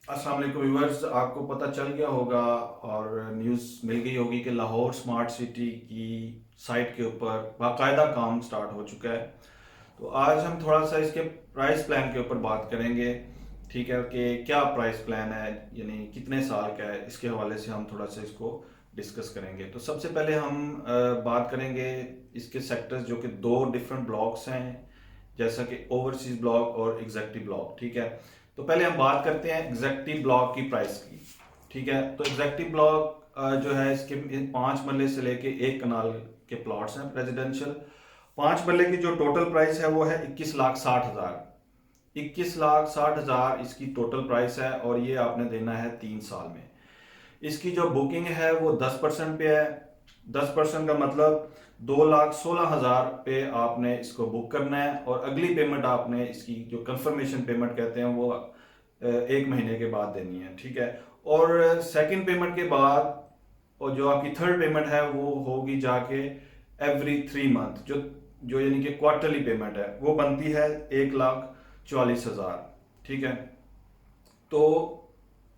अस्सलाम वालेकुम व्यूअर्स, आपको पता चल गया होगा और न्यूज़ मिल गई होगी कि लाहौर स्मार्ट सिटी की साइट के ऊपर बाकायदा काम स्टार्ट हो चुका है। तो आज हम थोड़ा सा इसके प्राइस प्लान के ऊपर बात करेंगे। ठीक है कि क्या प्राइस प्लान है, यानी कितने साल का है, इसके हवाले से हम थोड़ा सा इसको डिस्कस करेंगे। तो सबसे पहले हम बात करेंगे इसके सेक्टर्स, जो कि दो डिफरेंट ब्लॉक्स हैं, जैसा कि ओवरसीज ब्लॉक और एग्जेक्टिव ब्लॉक। ठीक है, तो पहले हम बात करते हैं एग्जेक्टिव ब्लॉक की प्राइस की। ठीक है, तो एग्जेक्टिव ब्लॉक जो है इसके 5 मरले से लेके 1 कनाल के प्लॉट्स हैं रेजिडेंशियल। 5 मरले की जो टोटल प्राइस है वो है 21,60,000। 21,60,000 इसकी टोटल प्राइस है और ये आपने देना है 3 साल में। इसकी जो बुकिंग है वो 10% पे है। 10% का मतलब 2,16,000 पे आपने इसको बुक करना है और अगली पेमेंट आपने इसकी जो कंफर्मेशन पेमेंट कहते हैं वो 1 महीने के बाद देनी है। ठीक है, और सेकंड पेमेंट के बाद और जो आपकी थर्ड पेमेंट है वो होगी जाके एवरी 3 मंथ, जो जो यानी कि क्वार्टरली पेमेंट है वो बनती है 1,44,000। ठीक है, तो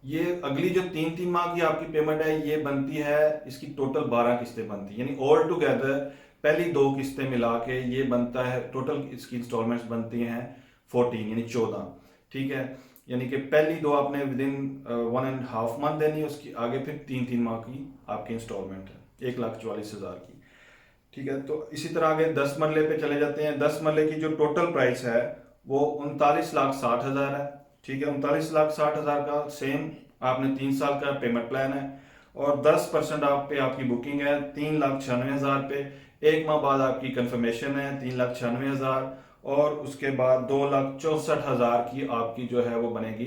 ये अगली जो 3-3 माह की आपकी पेमेंट है ये बनती है, इसकी टोटल 12 किस्तें बनती है, यानी ऑल टुगेदर पहली 2 किस्तें मिला के ये बनता है, टोटल इसकी इंस्टॉलमेंट्स बनती हैं 14 यानी 14। ठीक है, यानी कि पहली 2 आपने विद इन 1.5 मंथ देनी है, उसकी आगे फिर 3-3 माह की आपकी इंस्टॉलमेंट है 1,44,000 की। ठीक है, तो इसी तरह आगे 10 मरले पे चले जाते हैं। 10 मरले की जो टोटल प्राइस है वो 39,60,000 है। ठीक है, 39,60,000 का सेम आपने 3 साल का पेमेंट प्लान है और 10% आप पे आपकी बुकिंग है 3,96,000 पे। 1 माह बाद आपकी कंफर्मेशन है 3,96,000 और उसके बाद 2,64,000 की आपकी जो है वो बनेगी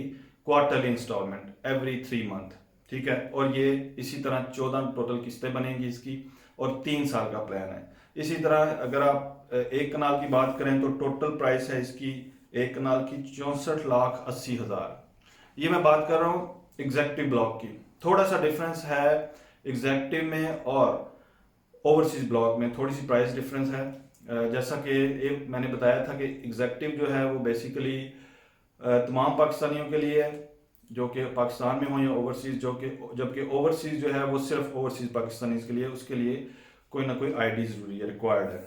क्वार्टरली इंस्टॉलमेंट एवरी 3 मंथ। ठीक है, और ये इसी तरह 14 टोटल किस्तें बनेंगी इसकी और 3 साल का प्लान है। इसी तरह अगर आप 1 कनाल की बात करें तो टोटल प्राइस है इसकी 1 कनाल की 64,80,000। ये मैं बात कर रहा हूँ एग्जेक्टिव ब्लॉक की। थोड़ा सा डिफरेंस है एग्जेक्टिव में और ओवरसीज ब्लॉक में, थोड़ी सी प्राइस डिफरेंस है। जैसा कि एक मैंने बताया था कि एग्जेक्टिव जो है वो बेसिकली तमाम पाकिस्तानियों के लिए है जो कि पाकिस्तान में हो या ओवरसीज, जो कि जबकि ओवरसीज जो है वो सिर्फ ओवरसीज पाकिस्तानीज के लिए, उसके लिए कोई ना कोई आईडी जरूरी है, रिक्वायर्ड है।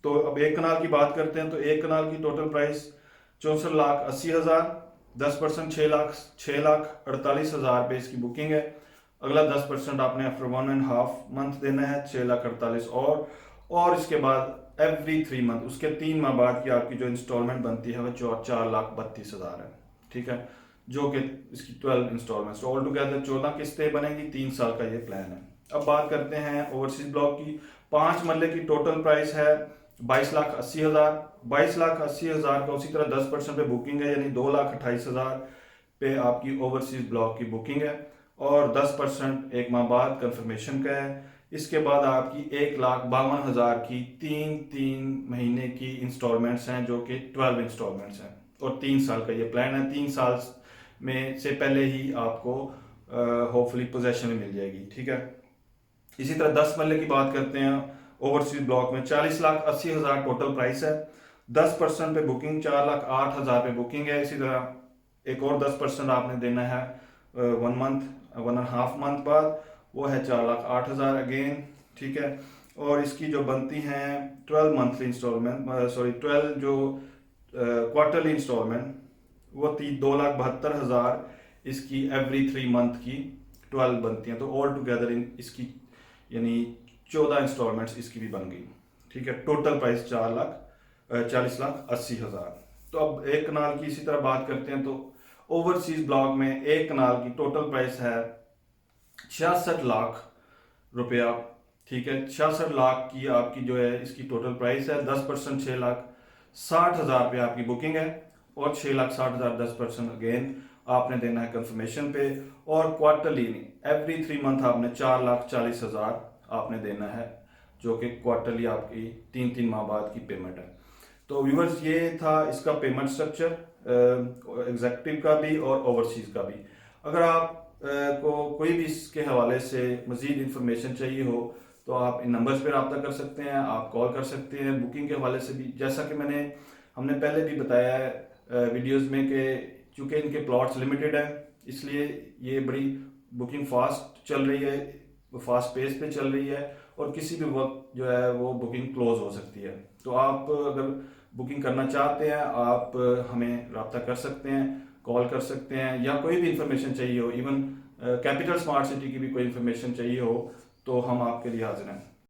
तो अब 1 कनाल की बात करते हैं तो 1 कनाल की टोटल प्राइस 64,80,000। 10% 6,48,000 पे इसकी बुकिंग है। अगला 10% आपने आफ्टर 1.5 मंथ देना है 6,48,000 और इसके बाद एवरी 3 मंथ, उसके 3 माह बाद की आपकी जो इंस्टॉलमेंट बनती है वो 4,32,000 है। ठीक है, जो कि इसकी 12 इंस्टॉलमेंट्स, ऑल टुगेदर 14 किस्तें बनेंगी, 3 साल का ये प्लान है। अब बात करते हैं ओवरसीज ब्लॉक की। 5 मरले की टोटल प्राइस है 22,80,000। 22,80,000 का उसी तरह 10% पे बुकिंग है, यानी 2,28,000 पे आपकी ओवरसीज ब्लॉक की बुकिंग है और 10% 1 माह बाद कंफर्मेशन का है। इसके बाद आपकी 1,52,000 की 3-3 महीने की इंस्टॉलमेंट्स हैं, जो कि 12 इंस्टॉलमेंट्स हैं और 3 साल का ये प्लान है। 3 साल में से पहले ही आपको होपफुली पोजेशन में मिल जाएगी। ठीक है, इसी तरह 10 मरले की बात करते हैं। ओवरसीज ब्लॉक में 40,80,000 टोटल प्राइस है। 10% पे बुकिंग 4,08,000 पे बुकिंग है। इसी तरह एक और 10% आपने देना है 1.5 मंथ बाद, वो है 4,08,000 अगेन। ठीक है, और इसकी जो बनती हैं 12 मंथली इंस्टॉलमेंट, सॉरी 12 जो क्वार्टरली इंस्टॉलमेंट, वो 2,72,000 इसकी एवरी 3 मंथ की 12 बनती हैं। तो ऑल टुगेदर इसकी यानी 14 इंस्टॉलमेंट्स इसकी भी बन गई। ठीक है, टोटल प्राइस 40,80,000। तो अब 1 कनाल की इसी तरह बात करते हैं तो ओवरसीज ब्लॉक में 1 कनाल की टोटल प्राइस है 66 लाख रुपया। ठीक है, 66 लाख की आपकी जो है इसकी टोटल प्राइस है। 10% 6,60,000 पे आपकी बुकिंग है और 6,60,000 10% अगेन आपने देना है कंफर्मेशन पे और क्वार्टरली एवरी 3 मंथ आपने 4,40,000 आपने देना है, जो कि क्वार्टरली आपकी 3-3 माह बाद की पेमेंट है। तो व्यूवर्स, ये था इसका पेमेंट स्ट्रक्चर एग्जेक्टिव का भी और ओवरसीज का भी। अगर आप को कोई भी इसके हवाले से मजीद इंफॉर्मेशन चाहिए हो तो आप इन नंबर्स पर रब्ता कर सकते हैं, आप कॉल कर सकते हैं। बुकिंग के हवाले से भी जैसा कि हमने पहले भी बताया है वीडियोस में कि चूंकि इनके प्लॉट्स लिमिटेड है इसलिए ये बड़ी बुकिंग फास्ट चल रही है, फास्ट पेस पे चल रही है, और किसी भी वक्त जो है वो बुकिंग क्लोज हो सकती है। तो आप अगर बुकिंग करना चाहते हैं, आप हमें रब्ता कर सकते हैं, कॉल कर सकते हैं, या कोई भी इंफॉर्मेशन चाहिए हो, इवन कैपिटल स्मार्ट सिटी की भी कोई इंफॉर्मेशन चाहिए हो, तो हम आपके लिए हाजिर हैं।